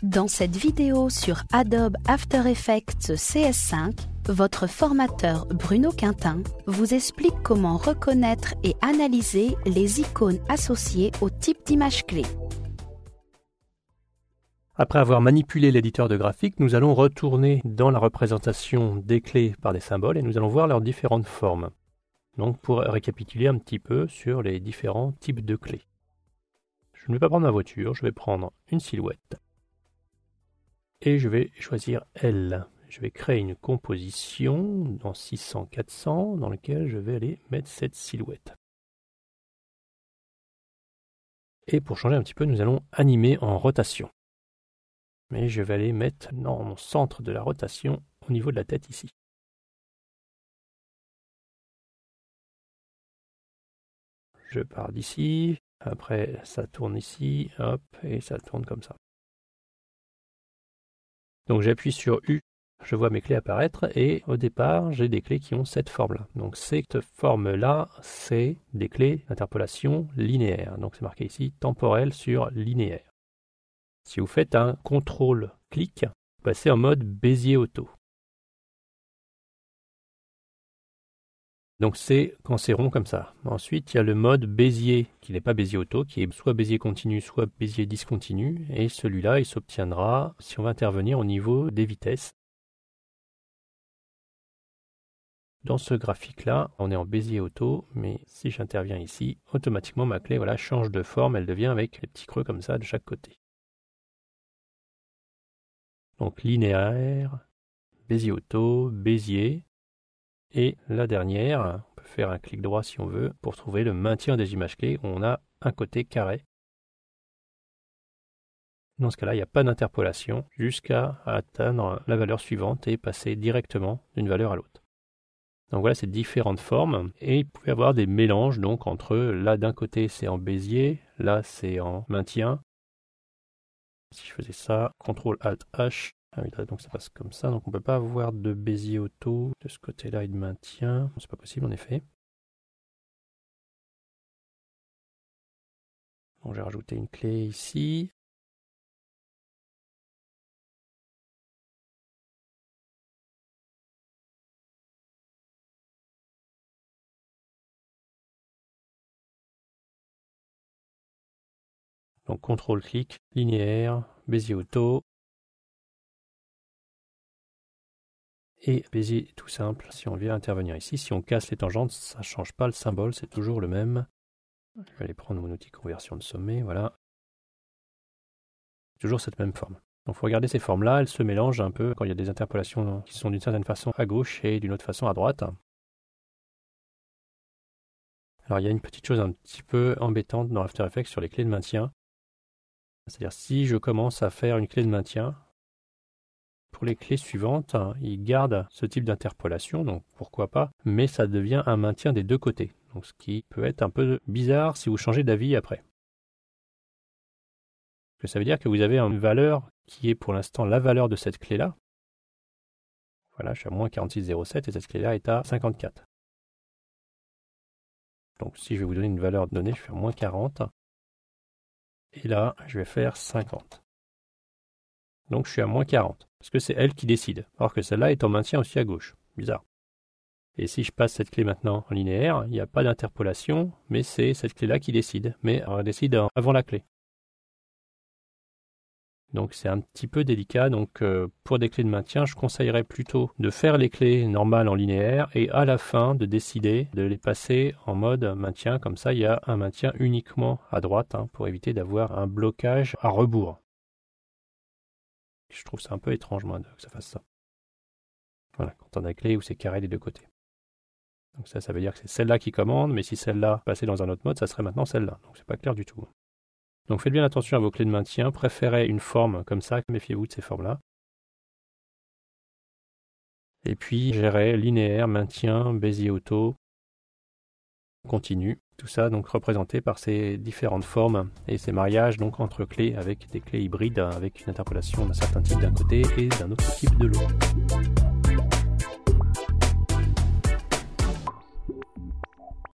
Dans cette vidéo sur Adobe After Effects CS5, votre formateur Bruno Quintin vous explique comment reconnaître et analyser les icônes associées au type d'image clé. Après avoir manipulé l'éditeur de graphique, nous allons retourner dans la représentation des clés par des symboles et nous allons voir leurs différentes formes. Donc pour récapituler un petit peu sur les différents types de clés. Je ne vais pas prendre ma voiture, je vais prendre une silhouette. Et je vais choisir L. Je vais créer une composition dans 600-400 dans laquelle je vais aller mettre cette silhouette. Et pour changer un petit peu, nous allons animer en rotation. Mais je vais aller mettre dans mon centre de la rotation au niveau de la tête ici. Je pars d'ici, après ça tourne ici, hop, et ça tourne comme ça. Donc j'appuie sur U, je vois mes clés apparaître et au départ j'ai des clés qui ont cette forme-là. Donc cette forme-là, c'est des clés d'interpolation linéaire. Donc c'est marqué ici temporel sur linéaire. Si vous faites un CTRL-clic, vous passez en mode Bézier auto. Donc c'est quand c'est rond comme ça. Ensuite, il y a le mode Bézier, qui n'est pas Bézier auto, qui est soit Bézier continu, soit Bézier discontinu. Et celui-là, il s'obtiendra si on va intervenir au niveau des vitesses. Dans ce graphique-là, on est en Bézier auto, mais si j'interviens ici, automatiquement ma clé change de forme, elle devient avec les petits creux comme ça de chaque côté. Donc linéaire, Bézier auto, Bézier. Et la dernière, on peut faire un clic droit si on veut, pour trouver le maintien des images clés, où on a un côté carré. Dans ce cas-là, il n'y a pas d'interpolation jusqu'à atteindre la valeur suivante et passer directement d'une valeur à l'autre. Donc voilà ces différentes formes, et il peut y avoir des mélanges donc entre là d'un côté c'est en Bézier, là c'est en maintien. Si je faisais ça, CTRL-ALT-H, ah oui, donc ça passe comme ça, donc on ne peut pas avoir de Bézier auto de ce côté-là et de maintien. C'est pas possible en effet. Bon, j'ai rajouté une clé ici. Donc CTRL-clic, linéaire, Bézier auto. Et Bézier tout simple, si on vient intervenir ici, si on casse les tangentes, ça ne change pas le symbole, c'est toujours le même. Je vais aller prendre mon outil conversion de sommet, voilà. Toujours cette même forme. Donc il faut regarder ces formes-là, elles se mélangent un peu quand il y a des interpolations qui sont d'une certaine façon à gauche et d'une autre façon à droite. Alors il y a une petite chose un petit peu embêtante dans After Effects sur les clés de maintien. C'est-à-dire si je commence à faire une clé de maintien, pour les clés suivantes, il garde ce type d'interpolation, donc pourquoi pas, mais ça devient un maintien des deux côtés. Donc ce qui peut être un peu bizarre si vous changez d'avis après. Parce que ça veut dire que vous avez une valeur qui est pour l'instant la valeur de cette clé-là. Voilà, je suis à moins 46,07 et cette clé-là est à 54. Donc si je vais vous donner une valeur donnée, je vais faire moins 40. Et là, je vais faire 50. Donc je suis à moins 40, parce que c'est elle qui décide. Alors que celle-là est en maintien aussi à gauche. Bizarre. Et si je passe cette clé maintenant en linéaire, il n'y a pas d'interpolation, mais c'est cette clé-là qui décide. Mais elle décide avant la clé. Donc c'est un petit peu délicat. Donc pour des clés de maintien, je conseillerais plutôt de faire les clés normales en linéaire et à la fin de décider de les passer en mode maintien. Comme ça, il y a un maintien uniquement à droite pour éviter d'avoir un blocage à rebours. Je trouve ça un peu étrange, moi, que ça fasse ça. Voilà, quand on a la clé où c'est carré des deux côtés. Donc ça veut dire que c'est celle-là qui commande, mais si celle-là passait dans un autre mode, ça serait maintenant celle-là. Donc c'est pas clair du tout. Donc faites bien attention à vos clés de maintien, préférez une forme comme ça, méfiez-vous de ces formes-là. Et puis gérez linéaire, maintien, Bézier auto, continu. Tout ça donc représenté par ces différentes formes et ces mariages donc entre clés avec des clés hybrides avec une interpolation d'un certain type d'un côté et d'un autre type de l'autre.